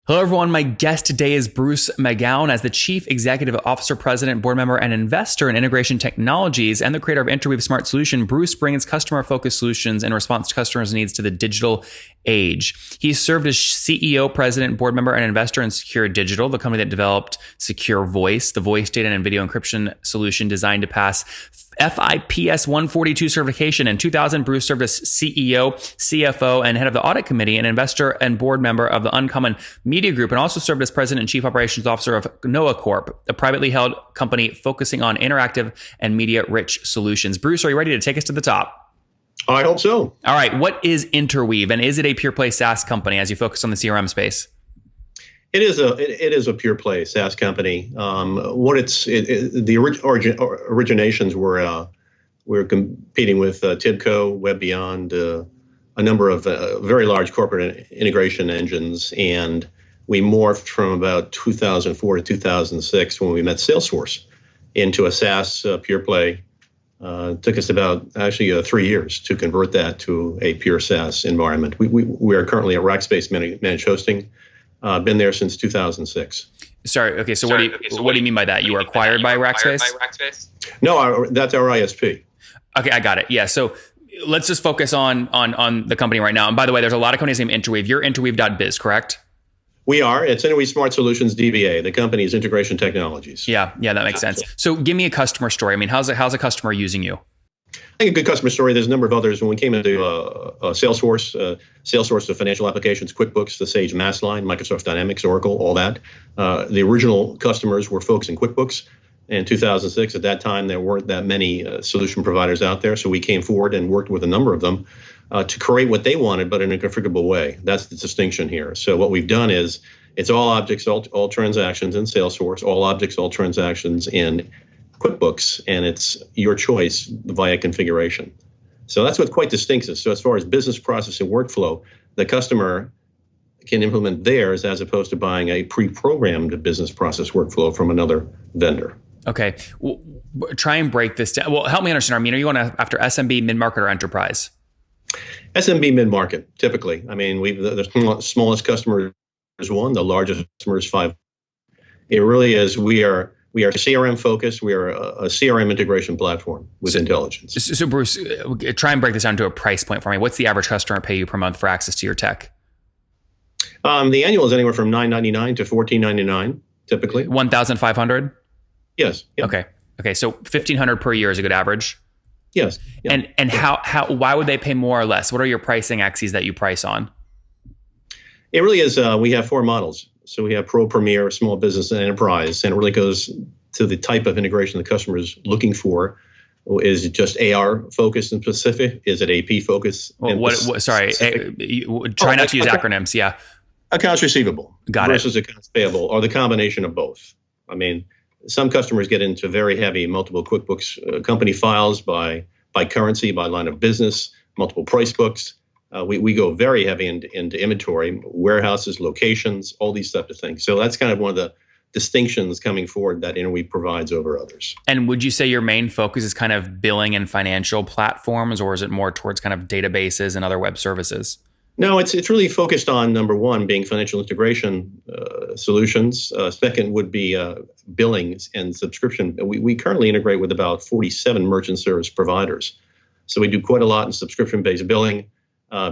Hello, everyone. My guest today is Bruce Magown. As the Chief Executive Officer, President, Board Member, and Investor in Integration Technologies and the creator of InterWeave Smart Solution, Bruce brings customer-focused solutions in response to customers' needs to the digital age. He served as CEO, President, Board Member, and Investor in Secure Digital, the company that developed Secure Voice, the voice data and video encryption solution designed to pass FIPS 142 certification. In 2000, Bruce served as CEO, CFO, and head of the audit committee, and investor and board member of the Uncommon Media Group, and also served as president and chief operations officer of Noah Corp, a privately held company focusing on interactive and media-rich solutions. Bruce, are you ready to take us to the top? I hope so. All right. What is InterWeave, and is it a pure play SaaS company as you focus on the CRM space? It is a pure play SaaS company. The originations were competing with Tibco, WebBeyond, a number of very large corporate integration engines, and we morphed from about 2004 to 2006 when we met Salesforce into a SaaS pure play. Took us about 3 years to convert that to a pure SaaS environment. We are currently at Rackspace Managed Hosting. Been there since 2006. Sorry. Okay. So what do you mean by that? You were acquired by Rackspace? No, that's our ISP. Okay, I got it. Yeah. So let's just focus on the company right now. And by the way, there's a lot of companies named InterWeave. You're InterWeave.biz, correct? We are. It's InterWeave Smart Solutions DBA. The company is Integration Technologies. Yeah, that makes sense. So give me a customer story. I mean, how's a customer using you? I think a good customer story. There's a number of others. When we came into Salesforce, the financial applications, QuickBooks, the Sage Mass line, Microsoft Dynamics, Oracle, all that. The original customers were folks in QuickBooks. In 2006, at that time, there weren't that many solution providers out there. So we came forward and worked with a number of them to create what they wanted, but in a configurable way. That's the distinction here. So what we've done is it's all objects, all transactions in Salesforce, all objects, all transactions in QuickBooks, and it's your choice via configuration. So that's what quite distincts us. So as far as business process and workflow, the customer can implement theirs as opposed to buying a pre-programmed business process workflow from another vendor. Okay. Well, try and break this down. Well, help me understand. I mean, are you going after SMB, mid-market, or enterprise? SMB mid-market, typically. I mean, the smallest customer is 1, the largest customer is 5. It really is, we are CRM focused. We are a CRM integration platform with intelligence. So Bruce, try and break this down to a price point for me. What's the average customer pay you per month for access to your tech? The annual is anywhere from $9.99 to $14.99, typically. 1,500? Yes. Yep. Okay. So 1,500 per year is a good average. Yes. Yep. And why would they pay more or less? What are your pricing axes that you price on? It really is. We have 4 models. So we have Pro, Premier, Small Business, and Enterprise, and it really goes to the type of integration the customer is looking for. Is it just AR focused and specific? Is it AP focused? Sorry, try not to use acronyms. Yeah. Accounts receivable versus it. Accounts payable, or the combination of both. I mean, some customers get into very heavy multiple QuickBooks company files by currency, by line of business, multiple price books. We go very heavy into inventory, warehouses, locations, all these types of things. So that's kind of one of the distinctions coming forward that InterWeave provides over others. And would you say your main focus is kind of billing and financial platforms, or is it more towards kind of databases and other web services? No, it's really focused on, number one, being financial integration solutions. Second would be billing and subscription. We currently integrate with about 47 merchant service providers. So we do quite a lot in subscription-based billing,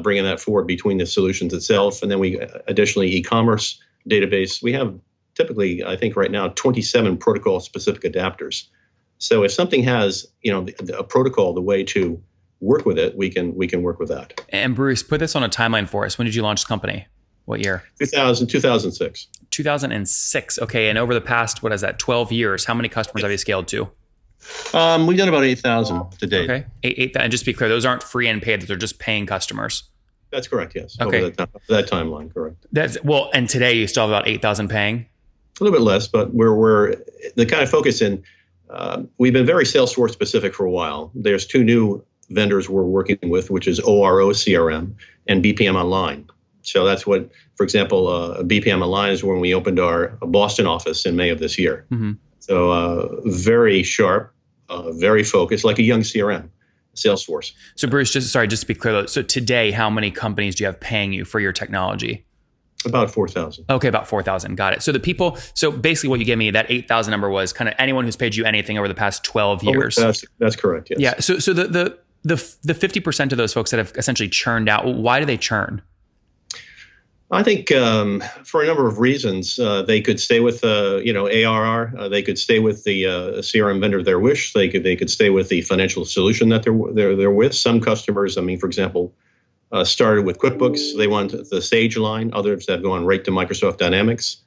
bringing that forward between the solutions itself. And then we additionally e-commerce database. We have typically, I think right now, 27 protocol-specific adapters. So if something has, a protocol, the way to work with it, we can work with that. And Bruce, put this on a timeline for us. When did you launch the company? What year? 2006. 2006. Okay. And over the past, 12 years, how many customers have you scaled to? We've done about 8,000 to date. Okay. 8,000. And just to be clear, those aren't free and paid. Those are just paying customers. That's correct. Yes. Okay. Over that timeline. Correct. And today you still have about 8,000 paying? A little bit less, but we're the kind of focus in, we've been very Salesforce specific for a while. There's 2 new vendors we're working with, which is ORO CRM and BPM Online. So that's what, for example, BPM Online is when we opened our Boston office in May of this year. Mm-hmm. So very sharp, very focused, like a young CRM, Salesforce. So Bruce, just to be clear, so today, how many companies do you have paying you for your technology? About 4,000. Okay, about 4,000. Got it. So basically what you gave me, that 8,000 number was kind of anyone who's paid you anything over the past 12 years. That's correct, yes. Yeah. So the 50% of those folks that have essentially churned out, why do they churn? I think for a number of reasons, they could stay with ARR. They could stay with the CRM vendor of their wish. They could stay with the financial solution that they're with. Some customers, I mean, for example, started with QuickBooks. They want the Sage line. Others have gone right to Microsoft Dynamics.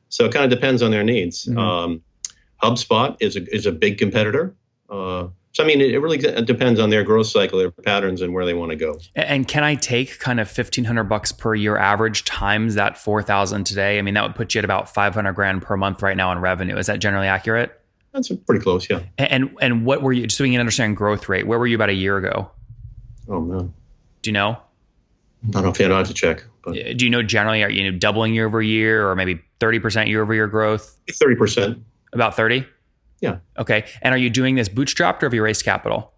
So it kind of depends on their needs. Mm-hmm. HubSpot is a big competitor. So, I mean, it really depends on their growth cycle, their patterns, and where they want to go. And can I take kind of $1,500 per year average times that 4,000 today? I mean, that would put you at about 500 grand per month right now in revenue. Is that generally accurate? That's pretty close, yeah. And what were you, just so we can understand growth rate, where were you about a year ago? Oh, man. Do you know? I don't know, I have to check. But. Do you know generally, are you doubling year over year or maybe 30% year over year growth? 30%. About 30? Yeah. Okay. And are you doing this bootstrapped or have you raised capital?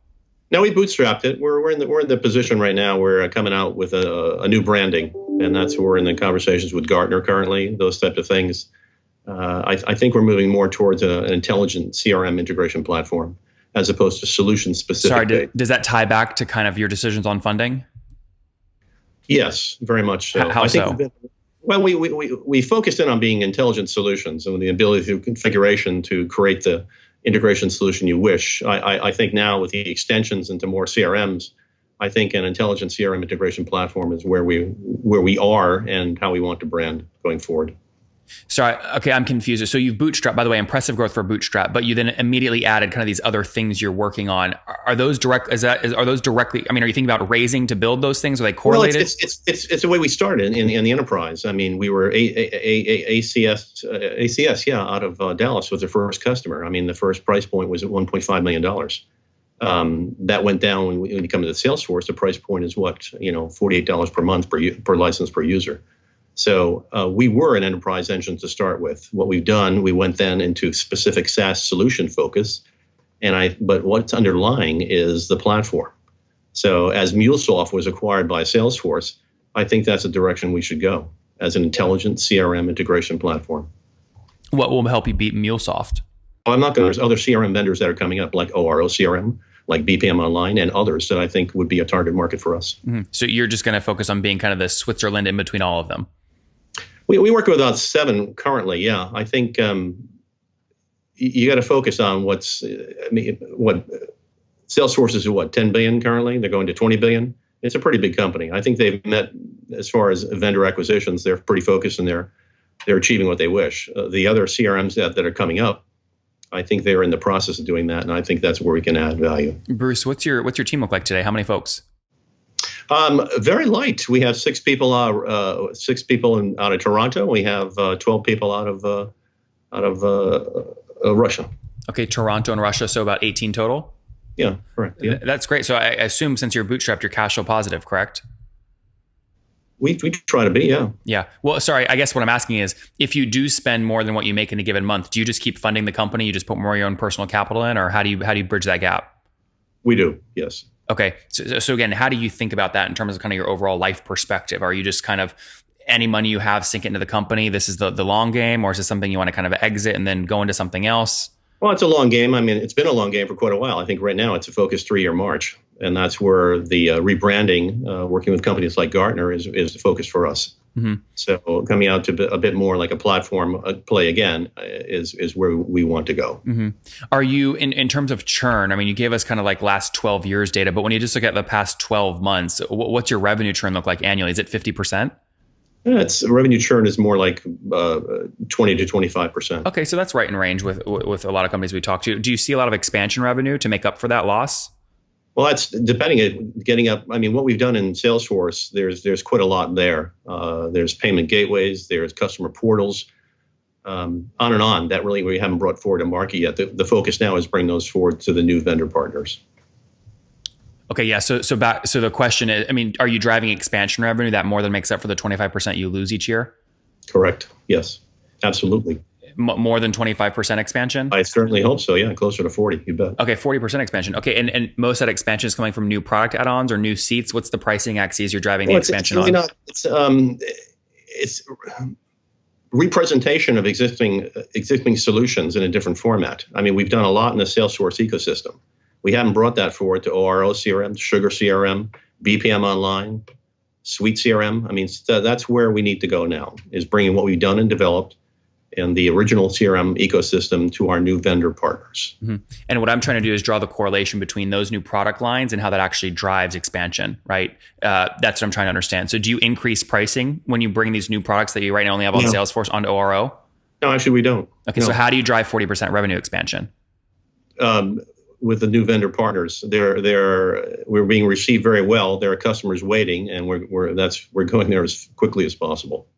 No, we bootstrapped it. We're in the position right now. We're coming out with a new branding, and that's where we're in the conversations with Gartner currently. Those types of things. I think we're moving more towards an intelligent CRM integration platform as opposed to solution specific. Sorry, does that tie back to kind of your decisions on funding? Yes, very much so. How so? Well, we focused in on being intelligent solutions and the ability through configuration to create the integration solution you wish. I think now with the extensions into more CRMs, I think an intelligent CRM integration platform is where we are and how we want to brand going forward. Sorry, okay, I'm confused. So you've bootstrapped, by the way, impressive growth for bootstrap, but you then immediately added kind of these other things you're working on. Are those directly, I mean, are you thinking about raising to build those things? Are they correlated? Well, it's the way we started in the enterprise. I mean, we were ACS, out of Dallas was the first customer. I mean, the first price point was at $1.5 million. That went down when we come to the Salesforce. The price point is $48 per month per license per user. So we were an enterprise engine to start with. What we've done, we went then into specific SaaS solution focus, but what's underlying is the platform. So as MuleSoft was acquired by Salesforce, I think that's the direction we should go as an intelligent CRM integration platform. What will help you beat MuleSoft? I'm not going to. There's other CRM vendors that are coming up, like ORO CRM, like BPM Online, and others that I think would be a target market for us. Mm-hmm. So you're just going to focus on being kind of the Switzerland in between all of them. We work with about 7 currently. Yeah, I think you got to focus on what Salesforce is at 10 billion currently. They're going to 20 billion. It's a pretty big company. I think they've met as far as vendor acquisitions. They're pretty focused and they're achieving what they wish. The other CRMs that are coming up, I think they're in the process of doing that, and I think that's where we can add value. Bruce, what's your team look like today? How many folks? Very light. We have 6 people. 6 people out of Toronto. We have 12 people out of Russia. Okay, Toronto and Russia, so about 18 total. Yeah, correct. Yeah. That's great. So I assume since you're bootstrapped, you're cash flow positive, correct? We try to be, yeah. Yeah. Well, sorry. I guess what I'm asking is, if you do spend more than what you make in a given month, do you just keep funding the company? You just put more of your own personal capital in, or how do you bridge that gap? We do, yes. Okay. So again, how do you think about that in terms of kind of your overall life perspective? Are you just kind of any money you have sink it into the company? This is the long game, or is this something you want to kind of exit and then go into something else? Well, it's a long game. I mean, it's been a long game for quite a while. I think right now it's a focused 3-year march. And that's where the rebranding, working with companies like Gartner is the focus for us. Mm-hmm. So coming out to a bit more like a platform play again is where we want to go. Mm-hmm. Are you, in terms of churn, I mean, you gave us kind of like last 12 years data, but when you just look at the past 12 months, what's your revenue churn look like annually? Is it 50%? It's revenue churn is more like 20 to 25%. Okay, so that's right in range with a lot of companies we talk to. Do you see a lot of expansion revenue to make up for that loss? Well, that's depending on getting up. I mean, what we've done in Salesforce, there's quite a lot there. There's payment gateways, there's customer portals, on and on. That really we haven't brought forward to market yet. The focus now is bring those forward to the new vendor partners. Okay, yeah. So the question is, I mean, are you driving expansion revenue that more than makes up for the 25% you lose each year? Correct. Yes, absolutely. More than 25% expansion? I certainly hope so. Yeah, closer to 40. You bet. Okay, 40% expansion. Okay, and most of that expansion is coming from new product add-ons or new seats. What's the pricing axis you're driving the expansion on? it's representation of existing solutions in a different format. I mean, we've done a lot in the Salesforce ecosystem. We haven't brought that forward to ORO CRM, Sugar CRM, BPM Online, Suite CRM. I mean, that's where we need to go now, is bringing what we've done and developed and the original CRM ecosystem to our new vendor partners. Mm-hmm. And what I'm trying to do is draw the correlation between those new product lines and how that actually drives expansion, right? That's what I'm trying to understand. So do you increase pricing when you bring these new products that you right now only have on Salesforce onto ORO? No, actually we don't. Okay, no. So how do you drive 40% revenue expansion? With the new vendor partners, we're being received very well. There are customers waiting, and we're going there as quickly as possible.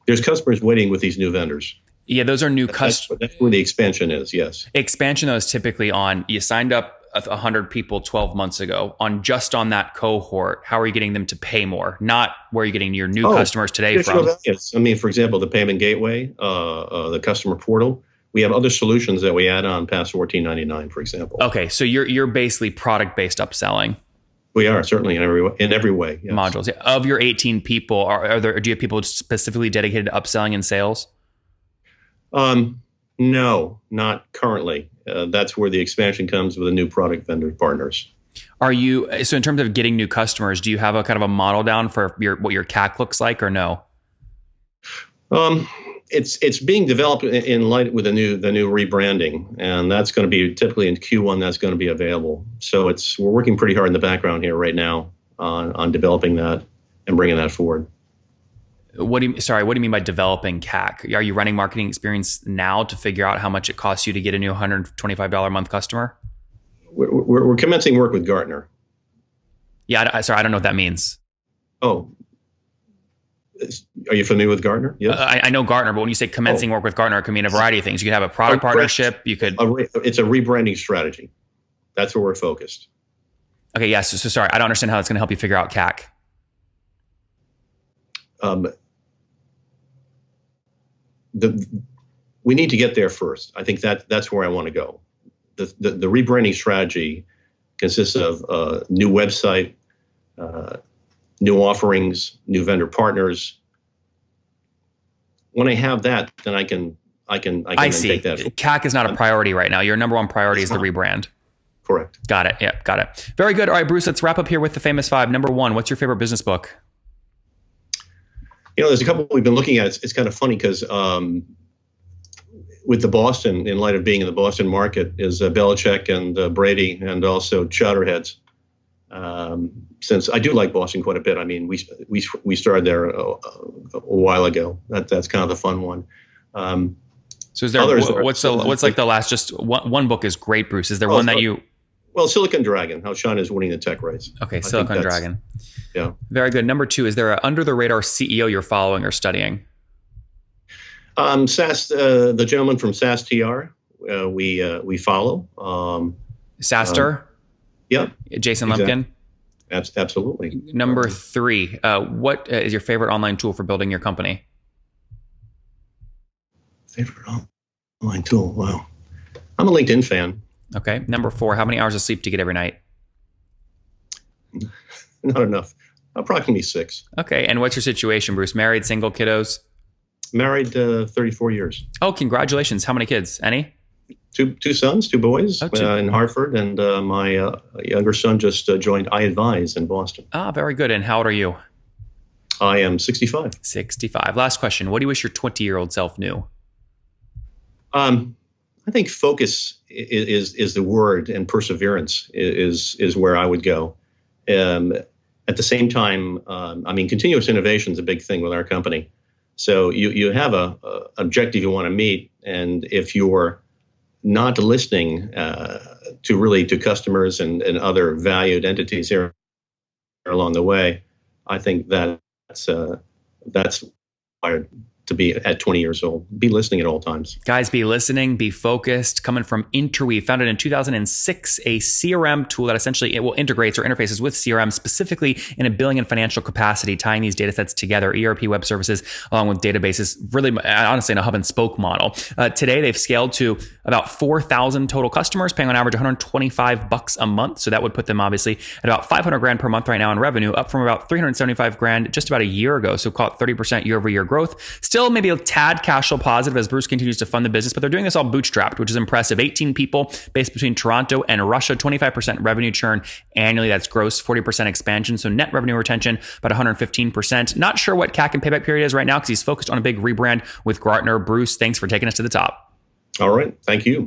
There's customers waiting with these new vendors. Yeah, those are new customers. That's where the expansion is, yes. Expansion, though, is typically on, you signed up 100 people 12 months ago, on that cohort. How are you getting them to pay more? Not where you're getting your new customers today from. Yes. I mean, for example, the payment gateway, the customer portal. We have other solutions that we add on past $14.99, for example. Okay, so you're basically product-based upselling. We are certainly in every way. Yes. Modules. Of your 18 people, do you have people specifically dedicated to upselling and sales? No, not currently. That's where the expansion comes with the new product vendor partners. So in terms of getting new customers, do you have a kind of a model down for what your CAC looks like, or no? It's being developed in light with the new rebranding, and that's going to be typically in Q1. That's going to be available. So we're working pretty hard in the background here right now on developing that and bringing that forward. What do you mean by developing CAC? Are you running marketing experience now to figure out how much it costs you to get a new $125 a month customer? We're commencing work with Gartner. Yeah, I don't know what that means. Oh. Are you familiar with Gartner? Yes. I know Gartner, but when you say commencing work with Gartner, it can mean a variety of things. You could have a product partnership. You could. It's a rebranding strategy. That's where we're focused. Okay. Yes. So sorry, I don't understand how it's going to help you figure out CAC. We need to get there first. I think that's where I want to go. The rebranding strategy consists of new website, new offerings, new vendor partners. When I have that, then I can see. Take that. CAC is not a priority right now. Your number one priority is the rebrand. Correct. Got it. Yeah, got it. Very good. All right, Bruce, let's wrap up here with the famous five. Number one, what's your favorite business book? There's a couple we've been looking at. It's kind of funny because with the Boston, in light of being in the Boston market, is Belichick and Brady, and also Chowderheads. Since I do like Boston quite a bit. I mean, we started there a while ago. That's kind of the fun one. So is there what's like the last? Just one book is great, Bruce. Is there one that you? Well, Silicon Dragon, how China is winning the tech race. Okay, Silicon Dragon. Yeah. Very good. Number two, is there an under the radar CEO you're following or studying? SaaS, the gentleman from SaaS TR, we follow. SaaSter? Yeah. Jason Lumpkin? Absolutely. Number three, what is your favorite online tool for building your company? Favorite online tool? Wow. I'm a LinkedIn fan. Okay. Number four, how many hours of sleep do you get every night? Not enough. Approximately 6. Okay. And what's your situation, Bruce? Married, single, kiddos? Married 34 years. Oh, congratulations. How many kids? Any? Two sons, 2 boys in Hartford, and my younger son just joined iAdvise in Boston. Ah, very good. And how old are you? I am 65. 65. Last question. What do you wish your 20-year-old self knew? I think focus is the word, and perseverance is where I would go. At the same time, continuous innovation is a big thing with our company. So you have a objective you want to meet, and if you're not listening to customers and other valued entities here along the way, I think that's why to be at 20 years old. Be listening at all times. Guys, be listening, be focused. Coming from InterWeave, founded in 2006, a CRM tool that essentially integrates or interfaces with CRM, specifically in a billing and financial capacity, tying these data sets together, ERP web services, along with databases, really, honestly, in a hub and spoke model. Today, they've scaled to about 4,000 total customers, paying on average $125 a month. So that would put them obviously at about 500 grand per month right now in revenue, up from about 375 grand just about a year ago. So call it 30% year over year growth. Still maybe a tad cash flow positive as Bruce continues to fund the business, but they're doing this all bootstrapped, which is impressive. 18 people based between Toronto and Russia, 25% revenue churn annually. That's gross, 40% expansion. So net revenue retention, about 115%. Not sure what CAC and payback period is right now because he's focused on a big rebrand with Gartner. Bruce, thanks for taking us to the top. All right. Thank you.